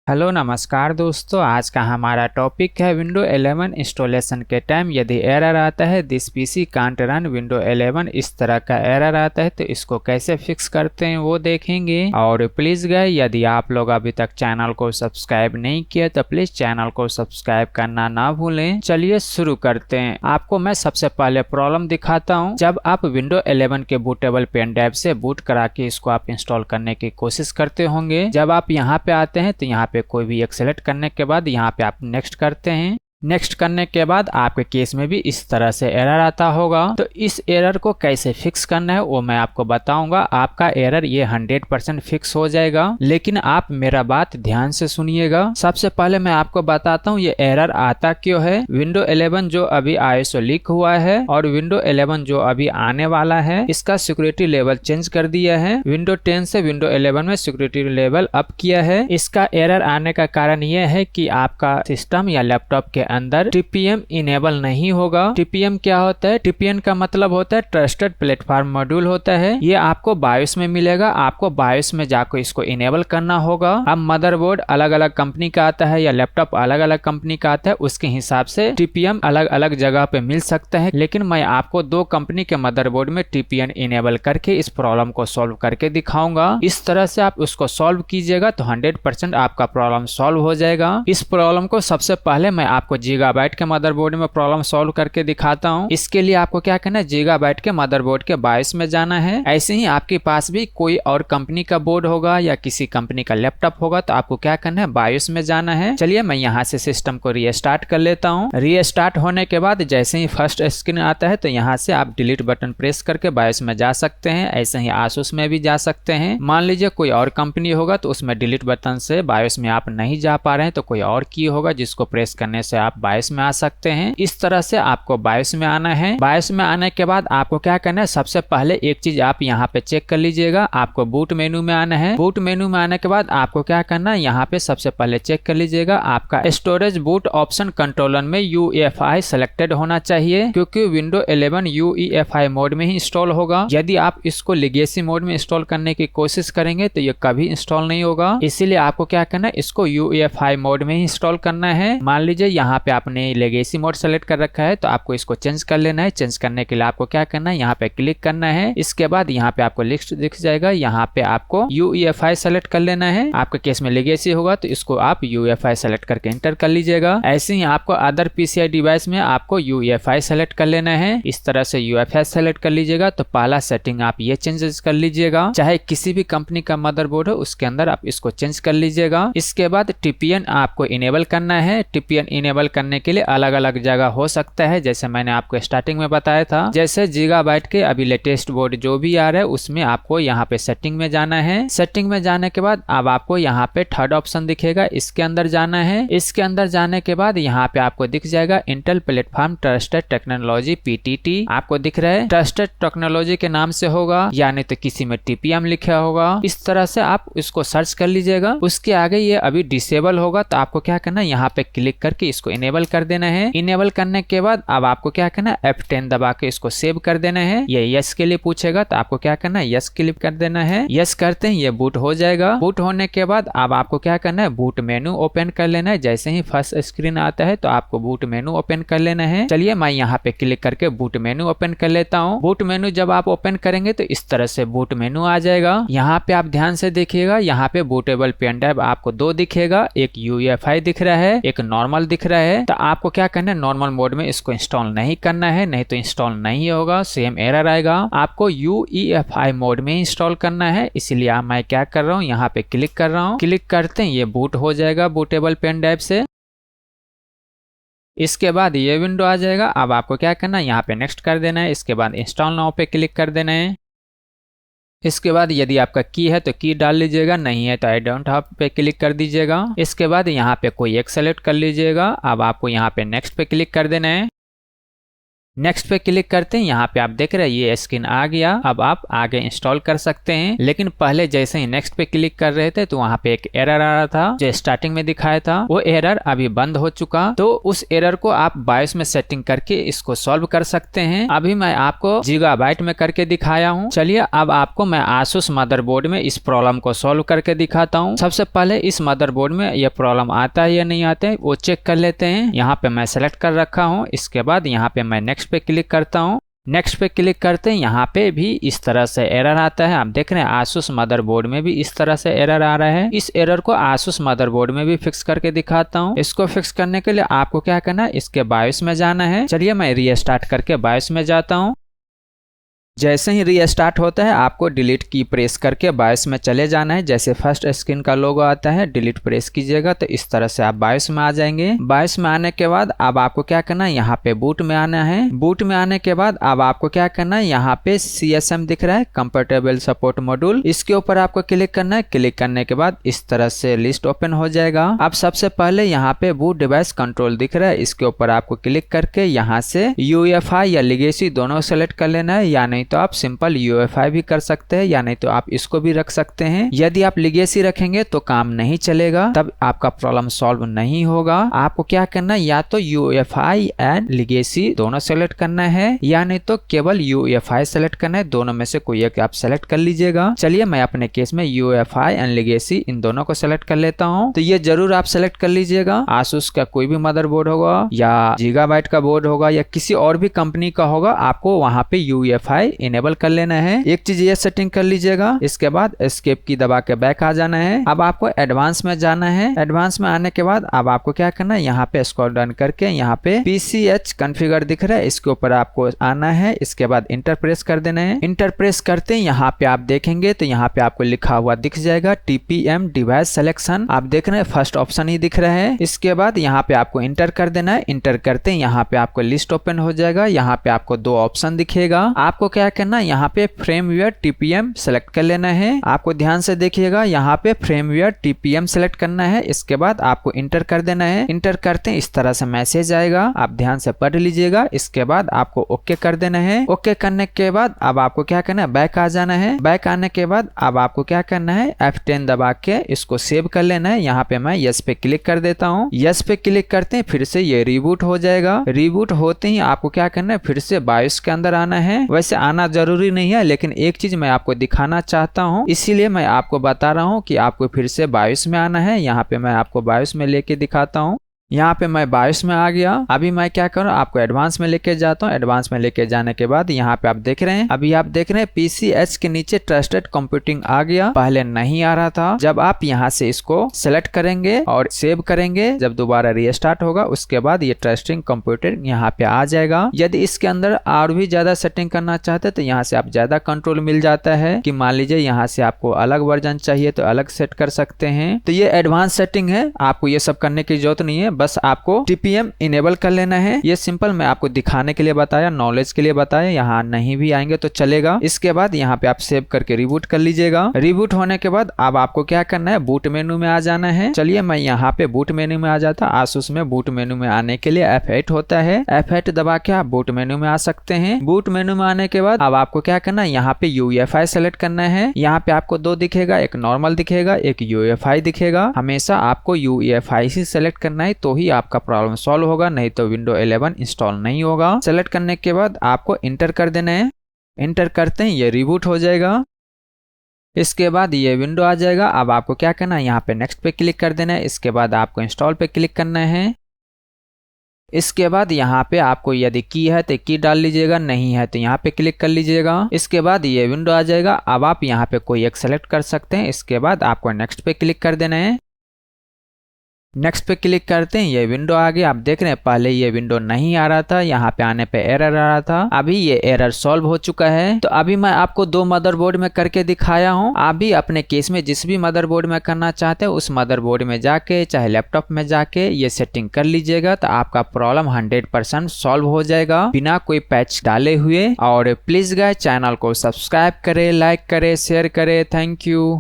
Hello नमस्कार दोस्तों, आज का हमारा टॉपिक है विंडो 11 इंस्टॉलेशन के टाइम यदि एरर आता है this PC can't run window 11, इस तरह का एरर आता है तो इसको कैसे फिक्स करते हैं वो देखेंगे। और प्लीज गाइस, यदि आप लोग अभी तक चैनल को सब्सक्राइब नहीं किया तो प्लीज चैनल को सब्सक्राइब करना ना भूलें। चलिए शुरू करते हैं। आपको मैं सबसे पहले प्रॉब्लम दिखाता हूँ। जब आप विंडो 11 के बूटेबल पेन ड्राइव से बूट करा के इसको आप इंस्टॉल करने की कोशिश करते होंगे। जब आप यहाँ पे आते हैं तो यहाँ पे कोई भी एक सेलेक्ट करने के बाद यहाँ पे आप नेक्स्ट करते हैं। नेक्स्ट करने के बाद आपके केस में भी इस तरह से एरर आता होगा। तो इस एरर को कैसे फिक्स करना है वो मैं आपको बताऊंगा। आपका एरर ये 100% फिक्स हो जाएगा, लेकिन आप मेरा बात ध्यान से सुनिएगा। सबसे पहले मैं आपको बताता हूँ ये एरर आता क्यों है। विंडो 11 जो अभी ISO लीक हुआ है और विंडो 11 जो अभी आने वाला है इसका सिक्योरिटी लेवल चेंज कर दिया है। विंडो 10 से विंडो 11 में सिक्योरिटी लेवल अप किया है। इसका एरर आने का कारण यह है कि आपका सिस्टम या लैपटॉप के अंदर TPM इनेबल नहीं होगा। TPM क्या होता है? TPM का मतलब होता है ट्रस्टेड प्लेटफॉर्म मॉड्यूल होता है। ये आपको बायोस में मिलेगा। आपको बायोस में जाकर इसको इनेबल करना होगा। अब मदरबोर्ड अलग अलग कंपनी का आता है या लैपटॉप अलग अलग कंपनी का आता है, उसके हिसाब से TPM अलग अलग जगह पे मिल सकता है। लेकिन मैं आपको 2 कंपनी के मदरबोर्ड में TPM इनेबल करके इस प्रॉब्लम को सॉल्व करके दिखाऊंगा। इस तरह से आप उसको सॉल्व कीजिएगा तो 100% आपका प्रॉब्लम सॉल्व हो जाएगा। इस प्रॉब्लम को सबसे पहले मैं आपको गीगाबाइट के मदरबोर्ड में प्रॉब्लम सॉल्व करके दिखाता हूं। इसके लिए आपको क्या करना है, गीगाबाइट के मदरबोर्ड के बायोस में जाना है। ऐसे ही आपके पास भी कोई और कंपनी का बोर्ड होगा या किसी कंपनी का लैपटॉप होगा तो आपको क्या करना है, बायोस में जाना है। चलिए मैं यहाँ से सिस्टम को रीस्टार्ट कर लेता हूँ। रीस्टार्ट होने के बाद जैसे ही फर्स्ट स्क्रीन आता है तो यहाँ से आप डिलीट बटन प्रेस करके बायोस में जा सकते हैं। ऐसे ही आसूस में भी जा सकते हैं। मान लीजिए कोई और कंपनी होगा तो उसमें डिलीट बटन से बायोस में आप नहीं जा पा रहे हैं तो कोई और की होगा जिसको प्रेस करने से आप बायोस में आ सकते हैं। इस तरह से आपको बायोस में आना है। बायोस में आने के बाद आपको क्या करना है, सबसे पहले एक चीज आप यहाँ पे चेक कर लीजिएगा। आपको बूट मेनू में आना है। बूट मेनू में आने के बाद आपको क्या करना है, यहाँ पे सबसे पहले चेक कर लीजिएगा आपका स्टोरेज बूट ऑप्शन कंट्रोलर में UEFI सेलेक्टेड होना चाहिए, क्योंकि विंडो 11 UEFI मोड में ही इंस्टॉल होगा। यदि आप इसको लेगेसी मोड में इंस्टॉल करने की कोशिश करेंगे तो ये कभी इंस्टॉल नहीं होगा। इसीलिए आपको क्या करना है, इसको UEFI मोड में ही इंस्टॉल करना है। मान लीजिए यहाँ पे आपने लेगेसी मोड सेलेक्ट कर रखा है तो आपको इसको चेंज कर लेना है। चेंज करने के लिए आपको क्या करना है, यहाँ पे क्लिक करना है। इसके बाद यहाँ पे आपको लिस्ट दिख जाएगा। यहाँ पे आपको UEFI सेलेक्ट कर लेना है। आपके केस में लेगेसी होगा तो इसको आप UEFI सेलेक्ट करके एंटर कर लीजिएगा। ऐसे ही आपको अदर PCI डिवाइस में आपको UEFI सेलेक्ट कर लेना है। इस तरह से UEFI सेलेक्ट कर लीजिएगा तो पहला सेटिंग आप ये चेंजेस कर लीजिएगा। चाहे किसी भी कंपनी का मदरबोर्ड हो उसके अंदर आप इसको चेंज कर लीजिएगा। इसके बाद TPM आपको इनेबल करना है। TPM इनेबल करने के लिए अलग अलग जगह हो सकता है, जैसे मैंने आपको स्टार्टिंग में बताया था। जैसे गीगाबाइट के अभी लेटेस्ट बोर्ड जो भी आ रहा है उसमें आपको यहाँ पे सेटिंग में जाना है। सेटिंग में जाने के बाद अब आपको यहाँ पे थर्ड ऑप्शन दिखेगा, इसके अंदर जाना है। इसके अंदर जाने के बाद यहाँ पे आपको दिख जाएगा Intel platform trusted technology PTT आपको दिख रहा है। ट्रस्टेड टेक्नोलॉजी के नाम से होगा, यानी तो किसी में TPM लिखा होगा। इस तरह से आप इसको सर्च कर लीजिएगा। उसके आगे ये अभी डिसेबल होगा तो आपको क्या करना है, यहाँ पे क्लिक करके इसको इनेबल कर देना है। इनेबल करने के बाद अब आपको क्या करना है, F10 दबा के इसको सेव कर देना है। ये यस के लिए पूछेगा तो आपको क्या करना है, यस क्लिक कर देना है। यस करते ही ये बूट हो जाएगा। बूट होने के बाद अब आपको क्या करना है, बूट मेनू ओपन कर लेना है। जैसे ही फर्स्ट स्क्रीन आता है तो आपको बूट मेनू ओपन कर लेना है। चलिए मैं यहाँ पे क्लिक करके बूट मेनू ओपन कर लेता हूँ। बूट मेनू जब आप ओपन करेंगे तो इस तरह से बूट मेनू आ जाएगा। यहाँ पे आप ध्यान से देखिएगा, यहाँ पे बूटेबल पेन ड्राइव आपको 2 दिखेगा। एक UEFI दिख रहा है, एक नॉर्मल दिख रहा है। तो आपको क्या करना है, नॉर्मल मोड में इसको इंस्टॉल नहीं करना है, नहीं तो इंस्टॉल नहीं होगा, सेम एरर आएगा। आपको UEFI मोड में इंस्टॉल करना है। इसलिए मैं क्या कर रहा हूँ, यहाँ पे क्लिक कर रहा हूँ। क्लिक करते हैं ये बूट हो जाएगा बूटेबल पेन ड्राइव से। इसके बाद ये विंडो आ जाएगा। अब आपको क्या करना है, यहाँ पे नेक्स्ट कर देना है। इसके बाद इंस्टॉल नाउ पे क्लिक कर देना है। इसके बाद यदि आपका की है तो की डाल लीजिएगा, नहीं है तो आई डोंट हैव पे क्लिक कर दीजिएगा। इसके बाद यहाँ पे कोई एक सेलेक्ट कर लीजिएगा। अब आपको यहाँ पे नेक्स्ट पे क्लिक कर देना है। नेक्स्ट पे क्लिक करते हैं। यहाँ पे आप देख रहे हैं ये स्क्रीन आ गया। अब आप आगे इंस्टॉल कर सकते हैं, लेकिन पहले जैसे ही नेक्स्ट पे क्लिक कर रहे थे तो वहाँ पे एक एरर आ रहा था जो स्टार्टिंग में दिखाया था। वो एरर अभी बंद हो चुका, तो उस एरर को आप बायोस में सेटिंग करके इसको सॉल्व कर सकते हैं। अभी मैं आपको गीगाबाइट में करके दिखाया हूँ। चलिए अब आपको मैं आसूस मदरबोर्ड में इस प्रॉब्लम को सॉल्व करके दिखाता हूँ। सबसे पहले इस मदरबोर्ड में ये प्रॉब्लम आता है या नहीं आता है वो चेक कर लेते हैं। यहाँ पे मैं सेलेक्ट कर रखा हूँ। इसके बाद यहाँ पे मैं नेक्स्ट पे क्लिक करता हूँ। नेक्स्ट पे क्लिक करते हैं। यहाँ पे भी इस तरह से एरर आता है। आप देख रहे हैं आसूस मदरबोर्ड में भी इस तरह से एरर आ रहा है। इस एरर को आसूस मदरबोर्ड में भी फिक्स करके दिखाता हूँ। इसको फिक्स करने के लिए आपको क्या करना है, इसके बायोस में जाना है। चलिए मैं रीस्टार्ट करके बायोस में जाता हूँ। जैसे ही रीस्टार्ट होता है आपको डिलीट की प्रेस करके बायोस में चले जाना है। जैसे फर्स्ट स्क्रीन का लोगो आता है, डिलीट प्रेस कीजिएगा तो इस तरह से आप बायोस में आ जाएंगे। बायोस में आने के बाद अब आपको क्या करना है, यहाँ पे बूट में आना है। बूट में आने के बाद अब आपको क्या करना है, यहाँ पे CSM दिख रहा है, कंपैटिबल सपोर्ट मॉड्यूल, इसके ऊपर आपको क्लिक करना है। क्लिक करने के बाद इस तरह से लिस्ट ओपन हो जाएगा। अब सबसे पहले यहाँ पे बूट डिवाइस कंट्रोल दिख रहा है, इसके ऊपर आपको क्लिक करके यहाँ से UEFI या लीगेसी दोनों सेलेक्ट कर लेना है, या नहीं तो आप सिंपल UEFI भी कर सकते हैं, या नहीं तो आप इसको भी रख सकते हैं। यदि आप लीगेसी रखेंगे तो काम नहीं चलेगा, तब आपका प्रॉब्लम सॉल्व नहीं होगा। आपको क्या करना है, या तो UEFI एंड लीगेसी दोनों सेलेक्ट करना है, या नहीं तो केवल UEFI सेलेक्ट करना है। दोनों में से कोई एक आप सेलेक्ट कर लीजिएगा। चलिए मैं अपने केस में UEFI एंड लीगेसी इन दोनों को सेलेक्ट कर लेता हूँ। तो ये जरूर आप सेलेक्ट कर लीजिएगा। आसूस का कोई भी मदरबोर्ड होगा या गीगाबाइट का बोर्ड होगा या किसी और भी कंपनी का होगा, आपको वहां पे UEFI इनेबल कर लेना है। एक चीज ये सेटिंग कर लीजिएगा। इसके बाद एस्केप की दबा के बैक आ जाना है। अब आपको एडवांस में जाना है। एडवांस में आने के बाद अब आपको क्या करना है, यहाँ पे स्क्रॉल डाउन करके यहाँ पे PCH कॉन्फ़िगर दिख रहा है, इसके ऊपर आपको आना है। इसके बाद इंटर प्रेस कर देना है। इंटर प्रेस करते हैं यहाँ पे आप देखेंगे तो यहाँ पे आपको लिखा हुआ दिख जाएगा TPM डिवाइस सिलेक्शन। आप देख रहे हैं फर्स्ट ऑप्शन ही दिख रहा है। इसके बाद यहाँ पे आपको इंटर कर देना है। इंटर करते हैं यहाँ पे आपको लिस्ट ओपन हो जाएगा। यहाँ पे आपको दो ऑप्शन दिखेगा। आपको क्या करना है, यहाँ पे फ्रेमवेयर TPM सेलेक्ट कर लेना है। आपको ध्यान से देखिएगा, यहाँ पे फ्रेमवेयर TPM सेलेक्ट करना है। इसके बाद आपको इंटर कर देना है। इंटर करते हैं इस तरह से मैसेज आएगा, आप ध्यान से पढ़ लीजिएगा। इसके बाद आपको ओके कर देना है। ओके करने के बाद अब आपको क्या करना है, बैक आ जाना है। बैक आने के बाद अब आपको क्या करना है, F10 दबा के इसको सेव कर लेना है। यहाँ पे मैं यस पे क्लिक कर देता हूँ। यस पे क्लिक करते हैं, फिर से ये रिबूट हो जाएगा। रिबूट होते ही आपको क्या करना है, फिर से बायोस के अंदर आना है। वैसे आना जरूरी नहीं है, लेकिन एक चीज मैं आपको दिखाना चाहता हूँ, इसीलिए मैं आपको बता रहा हूँ कि आपको फिर से बायोस में आना है। यहाँ पे मैं आपको बायोस में लेके दिखाता हूँ। यहाँ पे मैं बायोस में आ गया। अभी मैं क्या करूँ, आपको एडवांस में लेके जाता हूँ। एडवांस में लेके जाने के बाद यहाँ पे आप देख रहे हैं, अभी आप देख रहे हैं PCH के नीचे ट्रस्टेड कंप्यूटिंग आ गया। पहले नहीं आ रहा था। जब आप यहाँ से इसको सेलेक्ट करेंगे और सेव करेंगे, जब दोबारा रीस्टार्ट होगा उसके बाद ये ट्रस्टिंग कंप्यूटिंग यहाँ पे आ जाएगा। यदि इसके अंदर और भी ज्यादा सेटिंग करना चाहते तो यहाँ से आप ज्यादा कंट्रोल मिल जाता है, कि मान लीजिए यहाँ से आपको अलग वर्जन चाहिए तो अलग सेट कर सकते हैं। तो ये एडवांस सेटिंग है, आपको ये सब करने की जरूरत नहीं है। बस आपको TPM इनेबल कर लेना है। ये सिंपल मैं आपको दिखाने के लिए बताया, नॉलेज के लिए बताया। यहाँ नहीं भी आएंगे तो चलेगा। इसके बाद यहाँ पे आप सेव करके रिबूट कर लीजिएगा। रिबूट होने के बाद अब आपको क्या करना है, बूट मेनू में आ जाना है। चलिए मैं यहाँ पे बूट मेनू में आ जाता। आसूस में बूट मेनू में आने के लिए F8 होता है। F8 दबा के आप बूट मेनू में आ सकते हैं। बूट मेनू में आने के बाद अब आपको क्या करना है, यहाँ पे UEFI सेलेक्ट करना है। यहाँ पे आपको दो दिखेगा, एक नॉर्मल दिखेगा, एक UEFI दिखेगा। हमेशा आपको UEFI ही सेलेक्ट करना है, तो ही आपका प्रॉब्लम सॉल्व होगा, नहीं तो विंडो 11 इंस्टॉल नहीं होगा। सेलेक्ट करने के बाद आपको इंटर कर देना है। इंटर करते हैं ये रिबूट हो जाएगा। इसके बाद ये विंडो आ जाएगा। अब आपको क्या करना है, यहाँ पे नेक्स्ट पे क्लिक कर देना है। इसके बाद आपको इंस्टॉल पे क्लिक करना है। इसके बाद यहाँ पे आपको यदि की है तो की डाल लीजिएगा, नहीं है तो यहाँ पे क्लिक कर लीजिएगा। इसके बाद ये विंडो आ जाएगा। अब आप यहाँ पे कोई एक सेलेक्ट कर सकते हैं। इसके बाद आपको नेक्स्ट पे क्लिक कर देना है। नेक्स्ट पे क्लिक करते हैं, ये विंडो आ गया। आप देख रहे हैं पहले ये विंडो नहीं आ रहा था, यहाँ पे आने पे एरर आ रहा था। अभी ये एरर सॉल्व हो चुका है। तो अभी मैं आपको दो मदरबोर्ड में करके दिखाया हूँ। आप भी अपने केस में जिस भी मदरबोर्ड में करना चाहते हैं उस मदरबोर्ड में जाके चाहे लैपटॉप में जाके ये सेटिंग कर लीजिएगा, तो आपका प्रॉब्लम 100% सॉल्व हो जाएगा बिना कोई पैच डाले हुए। और प्लीज गाइस चैनल को सब्सक्राइब करे, लाइक करे, शेयर करे। Thank you.